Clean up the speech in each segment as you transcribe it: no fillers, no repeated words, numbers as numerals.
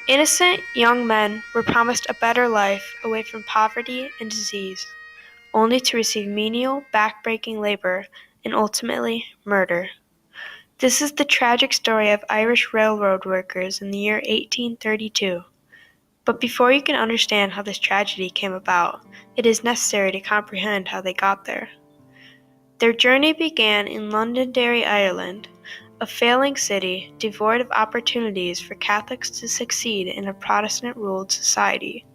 Innocent young men were promised a better life away from poverty and disease, only to receive menial, back-breaking labor and ultimately murder. This is the tragic story of Irish railroad workers in the year 1832. But before you can understand how this tragedy came about, it is necessary to comprehend how they got there. Their journey began in Londonderry, Ireland, a failing city devoid of opportunities for Catholics to succeed in a Protestant-ruled society.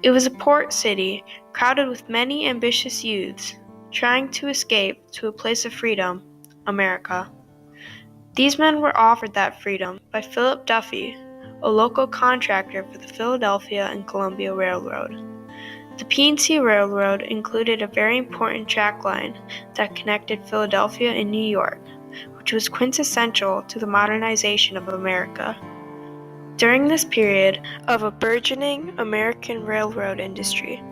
It was a port city crowded with many ambitious youths trying to escape to a place of freedom, America. These men were offered that freedom by Philip Duffy, a local contractor for the Philadelphia and Columbia Railroad. The P&C Railroad included a very important track line that connected Philadelphia and New York, which was quintessential to the modernization of America. During this period of a burgeoning American railroad industry,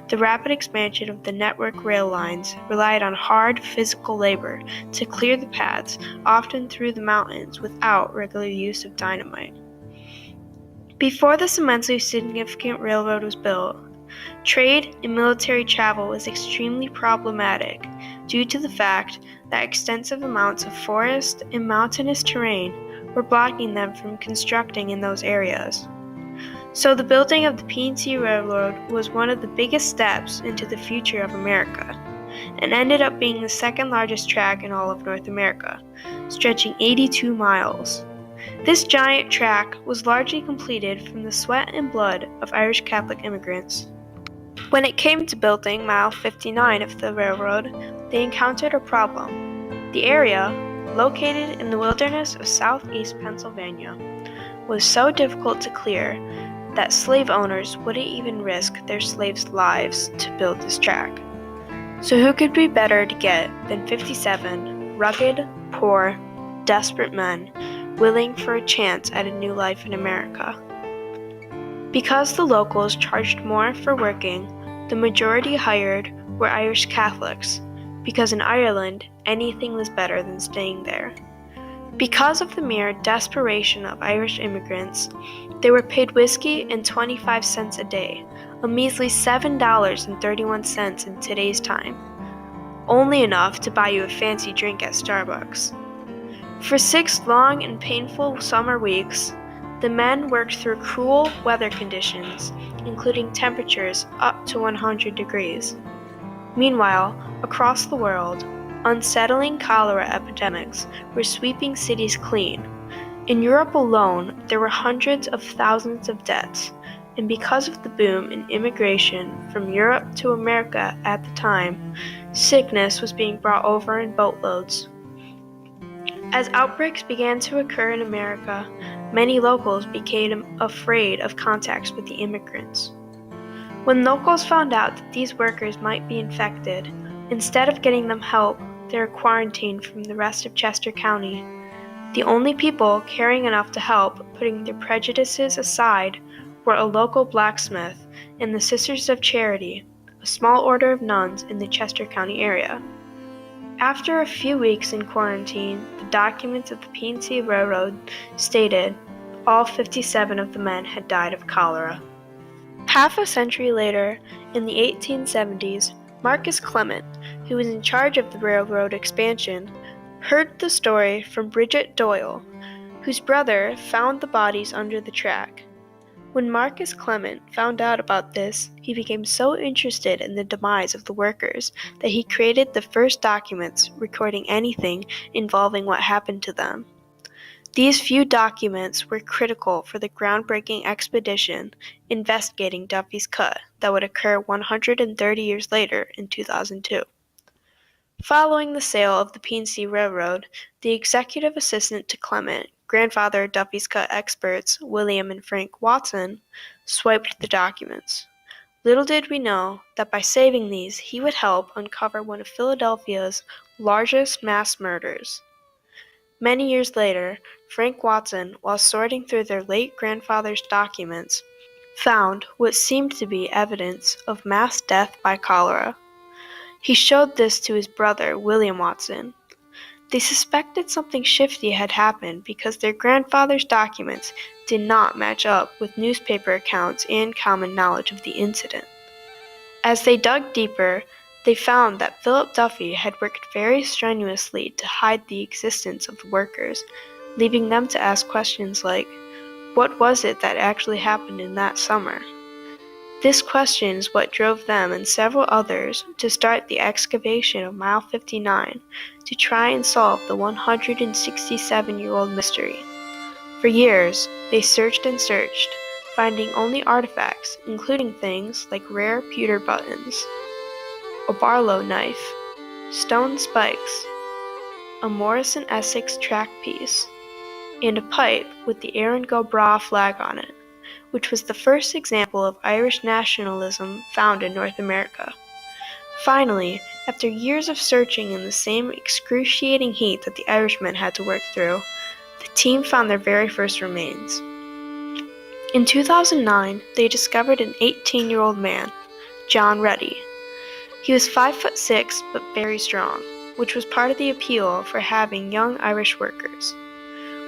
the rapid expansion of the network rail lines relied on hard physical labor to clear the paths, often through the mountains, without regular use of dynamite. Before this immensely significant railroad was built, trade and military travel was extremely problematic due to the fact that extensive amounts of forest and mountainous terrain were blocking them from constructing in those areas. So the building of the P&C Railroad was one of the biggest steps into the future of America, and ended up being the second largest track in all of North America, stretching 82 miles. This giant track was largely completed from the sweat and blood of Irish Catholic immigrants. When it came to building mile 59 of the railroad, they encountered a problem. The area, located in the wilderness of southeast Pennsylvania, was so difficult to clear that slave owners wouldn't even risk their slaves' lives to build this track. So who could be better to get than 57 rugged, poor, desperate men willing for a chance at a new life in America? Because the locals charged more for working, the majority hired were Irish Catholics, because in Ireland, anything was better than staying there. Because of the mere desperation of Irish immigrants, they were paid whiskey and 25 cents a day, a measly $7.31 in today's time, only enough to buy you a fancy drink at Starbucks. For 6 long and painful summer weeks, the men worked through cruel weather conditions, including temperatures up to 100 degrees. Meanwhile, across the world, unsettling cholera epidemics were sweeping cities clean. In Europe alone, there were hundreds of thousands of deaths, and because of the boom in immigration from Europe to America at the time, sickness was being brought over in boatloads. As outbreaks began to occur in America, many locals became afraid of contacts with the immigrants. When locals found out that these workers might be infected, instead of getting them help, they were quarantined from the rest of Chester County. The only people caring enough to help, putting their prejudices aside, were a local blacksmith and the Sisters of Charity, a small order of nuns in the Chester County area. After a few weeks in quarantine, the documents of the P&C Railroad stated all 57 of the men had died of cholera. Half a century later, in the 1870s, Marcus Clement, who was in charge of the railroad expansion, heard the story from Bridget Doyle, whose brother found the bodies under the track. When Marcus Clement found out about this, he became so interested in the demise of the workers that he created the first documents recording anything involving what happened to them. These few documents were critical for the groundbreaking expedition investigating Duffy's Cut that would occur 130 years later in 2002. Following the sale of the P&C Railroad, the executive assistant to Clement, grandfather of Duffy's Cut experts, William and Frank Watson, swiped the documents. Little did we know that by saving these, he would help uncover one of Philadelphia's largest mass murders. Many years later, Frank Watson, while sorting through their late grandfather's documents, found what seemed to be evidence of mass death by cholera. He showed this to his brother, William Watson. They suspected something shifty had happened because their grandfather's documents did not match up with newspaper accounts and common knowledge of the incident. As they dug deeper, they found that Philip Duffy had worked very strenuously to hide the existence of the workers, leaving them to ask questions like, what was it that actually happened in that summer? This question is what drove them and several others to start the excavation of Mile 59 to try and solve the 167-year-old mystery. For years, they searched and searched, finding only artifacts, including things like rare pewter buttons, a Barlow knife, stone spikes, a Morris and Essex track piece, and a pipe with the Erin go Bragh flag on it, which was the first example of Irish nationalism found in North America. Finally, after years of searching in the same excruciating heat that the Irishmen had to work through, the team found their very first remains. In 2009, they discovered an 18-year-old man, John Reddy. He was 5'6" but very strong, which was part of the appeal for having young Irish workers.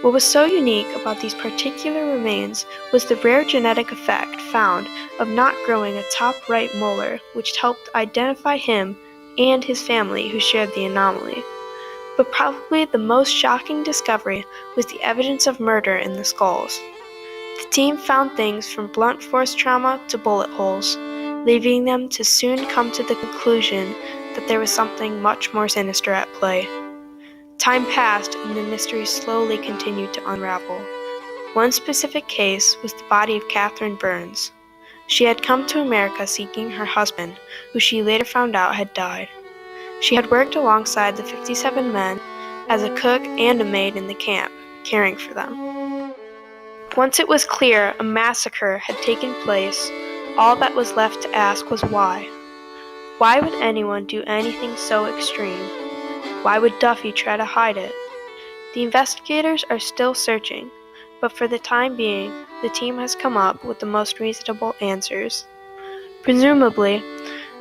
What was so unique about these particular remains was the rare genetic effect found of not growing a top right molar, which helped identify him and his family who shared the anomaly. But probably the most shocking discovery was the evidence of murder in the skulls. The team found things from blunt force trauma to bullet holes, leaving them to soon come to the conclusion that there was something much more sinister at play. Time passed and the mystery slowly continued to unravel. One specific case was the body of Catherine Burns. She had come to America seeking her husband, who she later found out had died. She had worked alongside the 57 men as a cook and a maid in the camp, caring for them. Once it was clear a massacre had taken place, all that was left to ask was why. Why would anyone do anything so extreme? Why would Duffy try to hide it? The investigators are still searching, but for the time being, the team has come up with the most reasonable answers. Presumably,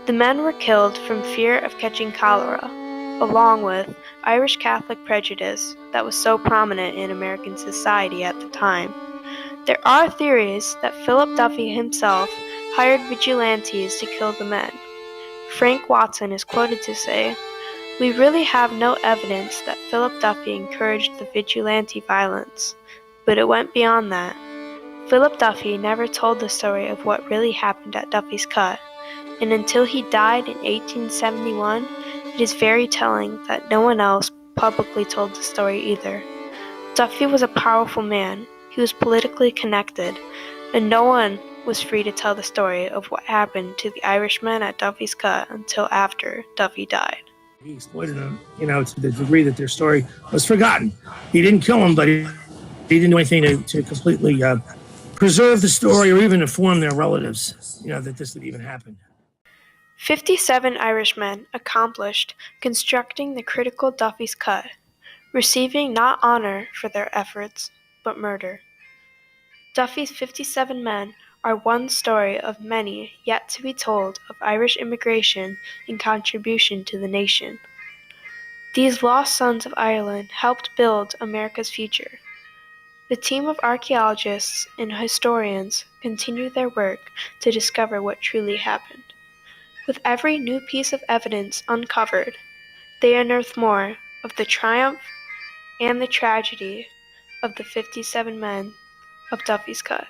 the men were killed from fear of catching cholera, along with Irish Catholic prejudice that was so prominent in American society at the time. There are theories that Philip Duffy himself hired vigilantes to kill the men. Frank Watson is quoted to say, "We really have no evidence that Philip Duffy encouraged the vigilante violence, but it went beyond that. Philip Duffy never told the story of what really happened at Duffy's Cut, and until he died in 1871, it is very telling that no one else publicly told the story either. Duffy was a powerful man, he was politically connected, and no one was free to tell the story of what happened to the Irishmen at Duffy's Cut until after Duffy died." He exploited them, to the degree that their story was forgotten. He didn't kill them, but he didn't do anything to completely preserve the story or even inform their relatives, that this had even happened. 57 Irishmen accomplished constructing the critical Duffy's Cut, receiving not honor for their efforts, but murder. Duffy's 57 men are one story of many yet to be told of Irish immigration and contribution to the nation. These lost sons of Ireland helped build America's future. The team of archaeologists and historians continue their work to discover what truly happened. With every new piece of evidence uncovered, they unearth more of the triumph and the tragedy of the 57 men of Duffy's Cut.